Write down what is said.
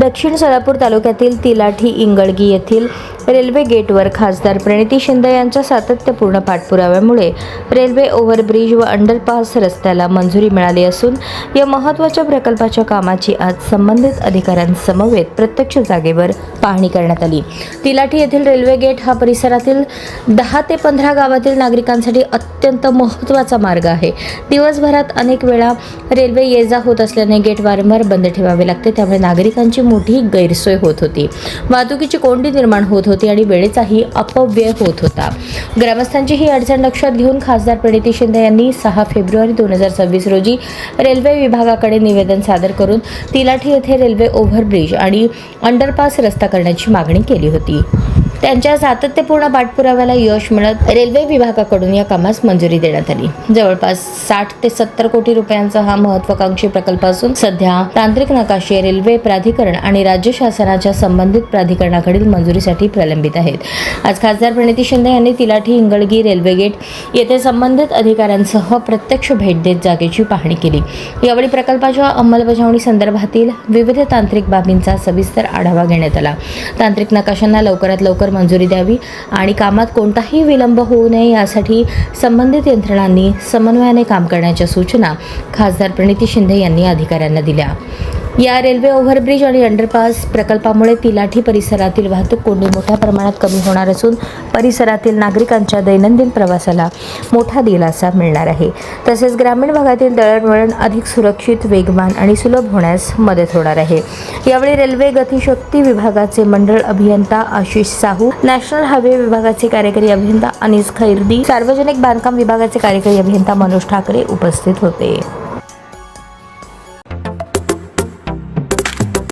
दक्षिण सोलापूर तालुक्यातील तिलाठी इंगळगी येथील रेल्वे गेटवर खासदार प्रणिती शिंदे यांच्या सातत्यपूर्ण पाठपुराव्यामुळे रेल्वे ओव्हरब्रिज व अंडरपास रस्त्याला मंजुरी मिळाली असून या महत्त्वाच्या प्रकल्पाच्या कामाची आज संबंधित अधिकाऱ्यांसमवेत प्रत्यक्ष जागेवर पाहणी करण्यात आली। तिलाठी येथील रेल्वे गेट हा परिसरातील 10 ते 15 गावातील नागरिकांसाठी अत्यंत महत्त्वाचा मार्ग आहे। दिवसभरात अनेक वेळा रेल्वे ये-जा होत असल्याने गेट वारंवार बंद ठेवावे लागते, त्यामुळे नागरिकांची मोठी गैरसोय होत होती, वाहतुकीची कोंडी निर्माण होत होती आणि वेळेचाही अपव्यय होत होता। ग्रामस्थांची ही अडचण लक्षात घेऊन खासदार प्रणिती शिंदे यांनी 6 फेब्रुवारी 2026 रोजी रेल्वे विभागाकडे निवेदन सादर करून तिलाठी येथे रेल्वे ओव्हरब्रिज आणि अंडरपास रस्ता करण्याची मागणी केली होती। त्यांच्या सातत्यपूर्ण पाठपुराव्याला यश मिळत रेल्वे विभागाकडून या कामास मंजुरी देण्यात आली। जवळपास 60 ते 70 कोटी रुपयांचा हा महत्त्वाकांक्षी प्रकल्प असून सध्या तांत्रिक नकाशे रेल्वे प्राधिकरण आणि राज्य शासनाच्या संबंधित प्राधिकरणाकडील मंजुरीसाठी प्रलंबित आहेत। आज खासदार प्रणिती शिंदे यांनी तिलाठी इंगळगी रेल्वे गेट येथे संबंधित अधिकाऱ्यांसह प्रत्यक्ष भेट देत जागेची पाहणी केली। यावेळी प्रकल्पाच्या अंमलबजावणी संदर्भातील विविध तांत्रिक बाबींचा सविस्तर आढावा घेण्यात आला। तांत्रिक नकाशांना लवकरात लवकर मंजुरी द्यावी आणि कामात कोणताही विलंब होऊ नये यासाठी संबंधित यंत्रणांनी समन्वयाने काम करण्याच्या सूचना खासदार प्रणिती शिंदे यांनी अधिकाऱ्यांना दिल्या। या रेल्वे ओव्हरब्रिज आणि अंडरपास प्रकल्पामुळे तिलाठी परिसरातील वाहतूक कोंडी मोठ्या प्रमाणात कमी होणार असून परिसरातील नागरिकांच्या दैनंदिन प्रवासाला मोठा दिलासा मिळणार आहे। तसेच ग्रामीण भागातील दळणवळण अधिक सुरक्षित, वेगवान आणि सुलभ होण्यास मदत होणार आहे। यावेळी रेल्वे गतिशक्ती विभागाचे मंडळ अभियंता आशिष साहू, नॅशनल हायवे विभागाचे कार्यकारी अभियंता अनीस खैरदी, सार्वजनिक बांधकाम विभागाचे कार्यकारी अभियंता मनोज ठाकरे उपस्थित होते।